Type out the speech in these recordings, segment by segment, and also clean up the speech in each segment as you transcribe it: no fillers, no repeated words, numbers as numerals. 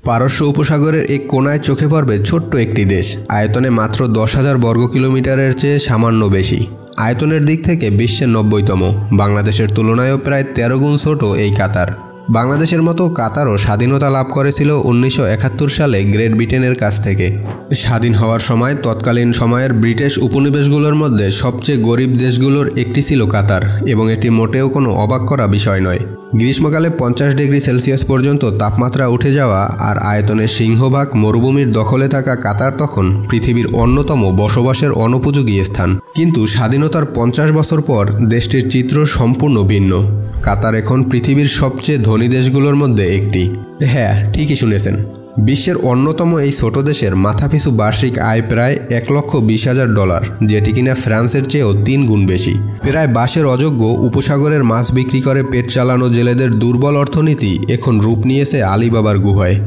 পারস্য উপসাগরের এক কোনায় চোখে পড়বে ছোট্ট একটি দেশ, আয়তনে মাত্র 10,000 বর্গ কিলোমিটারের চেয়ে সামান্য বেশি। আয়তনের দিক থেকে বিশ্বের 90তম, বাংলাদেশের তুলনায়ও প্রায় 13 গুণ ছোট এই কাতার। বাংলাদেশের মতো কাতারও স্বাধীনতা লাভ করেছিল 1971 সালে গ্রেট ব্রিটেনের কাছ থেকে। স্বাধীন হওয়ার সময় তৎকালীন সময়ের ব্রিটিশ উপনিবেশগুলোর মধ্যে সবচেয়ে গরিব দেশগুলোর একটি ছিল কাতার, এবং এটি মোটেও কোনো অবাক করা বিষয় নয়। গ্রীষ্মকালে 50 ডিগ্রি সেলসিয়াস পর্যন্ত তাপমাত্রা উঠে যাওয়া আর আয়তনের সিংহভাগ মরুভূমির দখলে থাকা কাতার তখন পৃথিবীর অন্যতম বসবাসের অনুপযোগী স্থান। কিন্তু স্বাধীনতার 50 বছর পর দেশটির চিত্র সম্পূর্ণ ভিন্ন। কাতার এখন পৃথিবীর সবচেয়ে ধনী দেশগুলোর মধ্যে একটি। হ্যাঁ, ঠিকই শুনেছেন, বিশ্বের অন্যতম এই ছোট দেশের মাথাপিছু বার্ষিক আয় প্রায় $1,20,000, যেটি কিনা ফ্রান্সের চেয়েও 3 গুণ বেশি। প্রায় বাঁশের অযোগ্য উপসাগরের মাছ বিক্রি করে পেট চালানো জেলেদের দুর্বল অর্থনীতি এখন রূপ নিয়েছে আলিবাবার গুহায়।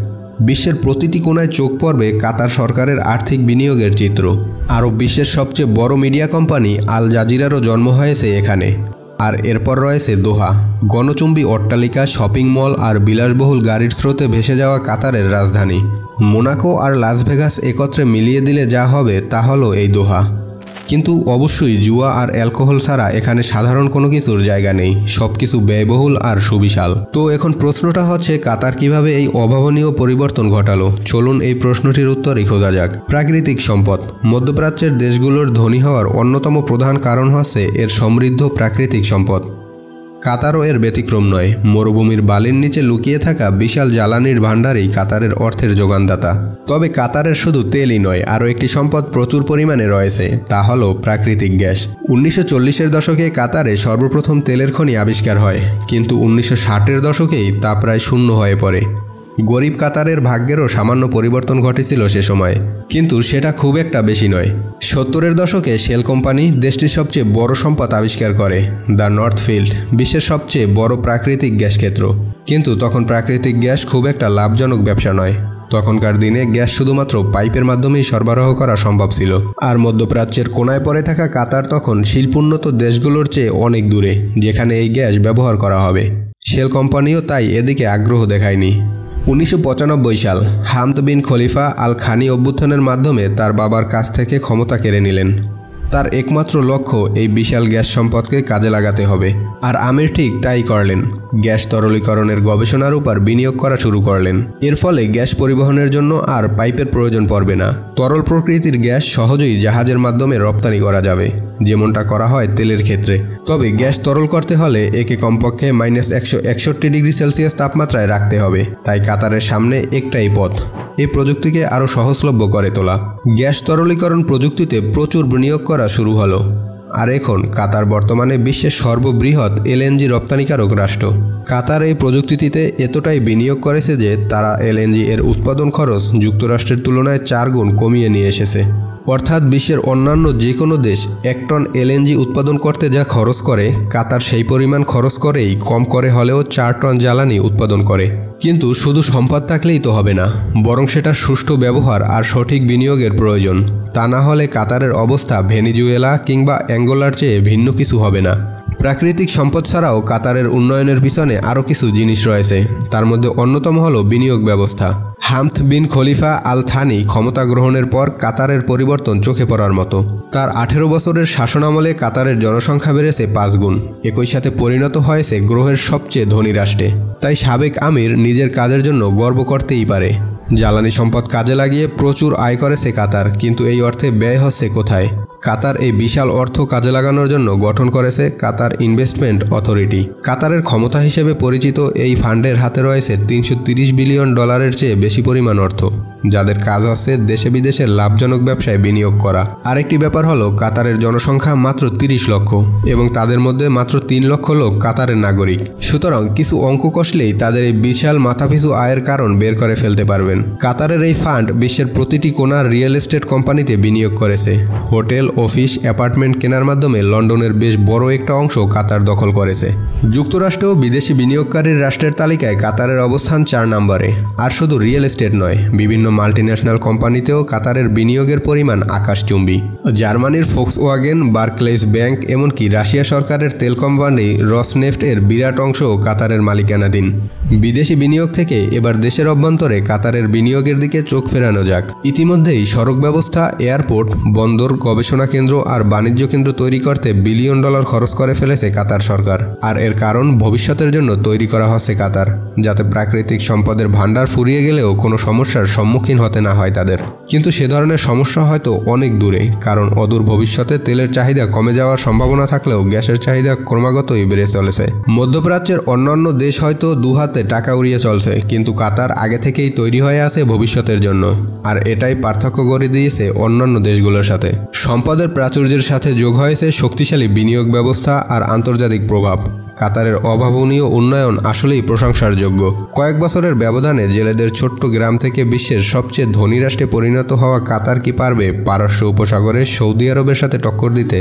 বিশ্বের প্রতিটি কোণায় চোখ পড়বে কাতার সরকারের আর্থিক বিনিয়োগের চিত্র। আরও বিশ্বের সবচেয়ে বড় মিডিয়া কোম্পানি আল জাজিরারও জন্ম হয়েছে এখানে। আর এরপর রয়েছে দোহা, গণচুম্বী অট্টালিকা, শপিং মল আর বিলাসবহুল গাড়ির স্রোতে ভেসে যাওয়া কাতারের রাজধানী। মোনাকো আর লাস ভেগাস একত্রে মিলিয়ে দিলে যা হবে তা হলো এই দোহা। কিন্তু অবশ্যই জুয়া আর অ্যালকোহল ছাড়া এখানে সাধারণ কোনো কিছুর জায়গা নেই, সবকিছু ব্যয়বহুল আর সুবিশাল। তো এখন প্রশ্নটা হচ্ছে, কাতার কিভাবে এই অভাবনীয় পরিবর্তন ঘটালো? চলুন এই প্রশ্নটির উত্তরই খোঁজা যাক। প্রাকৃতিক সম্পদ। মধ্যপ্রাচ্যের দেশগুলোর ধনী হওয়ার অন্যতম প্রধান কারণ হচ্ছে এর সমৃদ্ধ প্রাকৃতিক সম্পদ। কাতারও এর ব্যতিক্রম নয়। মরুভূমির বালির নিচে লুকিয়ে থাকা বিশাল জ্বালানির ভাণ্ডারই কাতারের অর্থের যোগানদাতা। তবে কাতারের শুধু তেলই নয়, আরও একটি সম্পদ প্রচুর পরিমাণে রয়েছে, তা হলো প্রাকৃতিক গ্যাস। 1940-এর দশকে কাতারে সর্বপ্রথম তেলের খনি আবিষ্কার হয়, কিন্তু 1960-এর দশকেই তা প্রায় শূন্য হয়ে পড়ে। গরিব কাতারের ভাগ্যেরও সামান্য পরিবর্তন ঘটেছিল সে সময়, কিন্তু সেটা খুব একটা বেশি নয়। 70-এর দশকে শেল কোম্পানি দেশটির সবচেয়ে বড় সম্পদ আবিষ্কার করে, দ্য নর্থ ফিল্ড, বিশ্বের সবচেয়ে বড় প্রাকৃতিক গ্যাস ক্ষেত্র। কিন্তু তখন প্রাকৃতিক গ্যাস খুব একটা লাভজনক ব্যবসা নয়। তখনকার দিনে গ্যাস শুধুমাত্র পাইপের মাধ্যমেই সরবরাহ করা সম্ভব ছিল। আর মধ্যপ্রাচ্যের কোনায় পড়ে থাকা কাতার তখন শিল্পোন্নত দেশগুলোর চেয়ে অনেক দূরে, যেখানে এই গ্যাস ব্যবহার করা হবে। শেল কোম্পানিও তাই এদিকে আগ্রহ দেখায়নি। 1995 সাল হামদ বিন খলিফা আল খানি অভ্যুত্থানের মাধ্যমে তার বাবার কাছ থেকে ক্ষমতা কেড়ে নিলেন। তার একমাত্র লক্ষ্য এই বিশাল গ্যাস সম্পদকে কাজে লাগাতে হবে। আর আমির ঠিক তাই করলেন। গ্যাস তরলীকরণের গবেষণার উপর বিনিয়োগ করা শুরু করলেন। এর ফলে গ্যাস পরিবহনের জন্য আর পাইপের প্রয়োজন পড়বে না। তরল প্রকৃতির গ্যাস সহজেই জাহাজের মাধ্যমে রপ্তানি করা যাবে, যেমনটা করা হয় তেলের ক্ষেত্রে। তবে গ্যাস তরল করতে হলে একে কমপক্ষে -161 ডিগ্রি সেলসিয়াস তাপমাত্রায় রাখতে হবে। তাই কাতারের সামনে একটাই পথ, এই প্রযুক্তিকে আরও সহজলভ্য করে তোলা। গ্যাস তরলীকরণ প্রযুক্তিতে প্রচুর বিনিয়োগ করা শুরু হলো। আর এখন কাতার বর্তমানে বিশ্বের সর্ববৃহৎ এলএনজি রপ্তানিকারক রাষ্ট্র। কাতার এই প্রযুক্তিটিতে এতটাই বিনিয়োগ করেছে যে তারা এলএনজি এর উৎপাদন খরচ যুক্তরাষ্ট্রের তুলনায় 4 গুণ কমিয়ে নিয়ে এসেছে। অর্থাৎ বিশ্বের অন্যান্য যে কোনো দেশ 1 টন এলএনজি উৎপাদন করতে যা খরচ করে, কাতার সেই পরিমাণ খরচ করেই কম করে হলেও 4 টন জ্বালানি উৎপাদন করে। কিন্তু শুধু সম্পদ থাকলেই তো হবে না, বরং সেটার সুষ্ঠু ব্যবহার আর সঠিক বিনিয়োগের প্রয়োজন। তা না হলে কাতারের অবস্থা ভেনিজুয়েলা কিংবা অ্যাঙ্গোলার চেয়ে ভিন্ন কিছু হবে না। প্রাকৃতিক সম্পদ ছাড়াও কাতারের উন্নয়নের পিছনে আরও কিছু জিনিস রয়েছে। তার মধ্যে অন্যতম হলো বিনিয়োগ ব্যবস্থা। হামদ বিন খলিফা আল থানি ক্ষমতা গ্রহণের পর কাতারের পরিবর্তন চোখে পড়ার মতো। তার 18 বছরের শাসনামলে কাতারের জনসংখ্যা বেড়েছে 5 গুণ, একই সাথে পরিণত হয়েছে গ্রহের সবচেয়ে ধনী রাষ্ট্রে। তাই সাবেক আমির নিজের কাজের জন্য গর্ব করতেই পারে। জ্বালানি সম্পদ কাজে লাগিয়ে প্রচুর আয় করেছে কাতার, কিন্তু এই অর্থে ব্যয় হচ্ছে কোথায়? কাতার এই বিশাল অর্থ কাজে লাগানোর জন্য গঠন করেছে কাতার ইনভেস্টমেন্ট অথরিটি। কাতারের ক্ষমতা হিসেবে পরিচিত এই ফান্ডের হাতে রয়েছে $330 বিলিয়ন চেয়ে বেশি পরিমাণ অর্থ, যাদের কাজ হচ্ছে দেশে বিদেশে লাভজনক ব্যবসায় বিনিয়োগ করা। আরেকটি ব্যাপার হলো কাতারের জনসংখ্যা মাত্র 30 লক্ষ, এবং তাদের মধ্যে মাত্র 3 লক্ষ লোক কাতারের নাগরিক। সুতরাং কিছু অঙ্ক কষলেই তাদের এই বিশাল মাথাপিছু আয়ের কারণ বের করে ফেলতে পারবেন। কাতারের এই ফান্ড বিশ্বের প্রতিটি কোণার রিয়েল এস্টেট কোম্পানিতে বিনিয়োগ করেছে। হোটেল, অফিস, অ্যাপার্টমেন্ট কেনার মাধ্যমে লন্ডনের বেশ বড় একটা অংশ কাতার দখল করেছে। যুক্তরাষ্ট্র বিদেশি বিনিয়োগকারীর রাষ্ট্রের তালিকায় কাতারের অবস্থান 4 নম্বরে। আর শুধু রিয়েল এস্টেট নয়, বিভিন্ন মাল্টিন্যাশনাল কোম্পানিতেও কাতারের বিনিয়োগের পরিমাণ আকাশচুম্বী। জার্মানির ফোক্সওয়াগেন, বার্কলেস ব্যাংক, এমনকি রাশিয়া সরকারের তেল কোম্পানি রসনেফট এর বিরাট অংশও কাতারের মালিকানাধীন। বিদেশি বিনিয়োগ থেকে এবার দেশের অভ্যন্তরে কাতারের বিনিয়োগের দিকে চোখ ফেরানো যাক। ইতিমধ্যেই সড়ক ব্যবস্থা, এয়ারপোর্ট, বন্দর, গবেষণা কেন্দ্র আর বাণিজ্য কেন্দ্র তৈরি করতে বিলিয়ন ডলার খরচ করে ফেলেছে কাতার সরকার। আর এর কারণ ভবিষ্যতের জন্য তৈরি করা হচ্ছে কাতার, যাতে প্রাকৃতিক সম্পদের ভাণ্ডার ফুরিয়ে গেলেও কোনো সমস্যার সম্মুখীন হতে না হয় তাদের। কিন্তু সে ধরনের সমস্যা হয়তো অনেক দূরে, কারণ অদূর ভবিষ্যতে তেলের চাহিদা কমে যাওয়ার সম্ভাবনা থাকলেও গ্যাসের চাহিদা ক্রমাগতই বেড়ে চলেছে। মধ্যপ্রাচ্যের অন্যান্য দেশ হয়তো দুহাতে টাকা উড়িয়ে চলছে, কিন্তু কাতার আগে থেকেই তৈরি হয়ে আছে ভবিষ্যতের জন্য। আর এটাই পার্থক্য করে দিয়েছে অন্যান্য দেশগুলোর সাথে। সম্পদের প্রাচুর্যের সাথে যোগ হয়েছে শক্তিশালী বিনিয়োগ ব্যবস্থা আর আন্তর্জাতিক প্রভাব। কাতারের অভাবনীয় উন্নয়ন আসলেই প্রশংসার যোগ্য। কয়েক বছরের ব্যবধানে জেলেদের ছোট্ট গ্রাম থেকে বিশ্বের সবচেয়ে ধনী রাষ্ট্রে পরিণত হওয়া কাতার কি পারবে পারস্য উপসাগরে সৌদি আরবের সাথে টক্কর দিতে?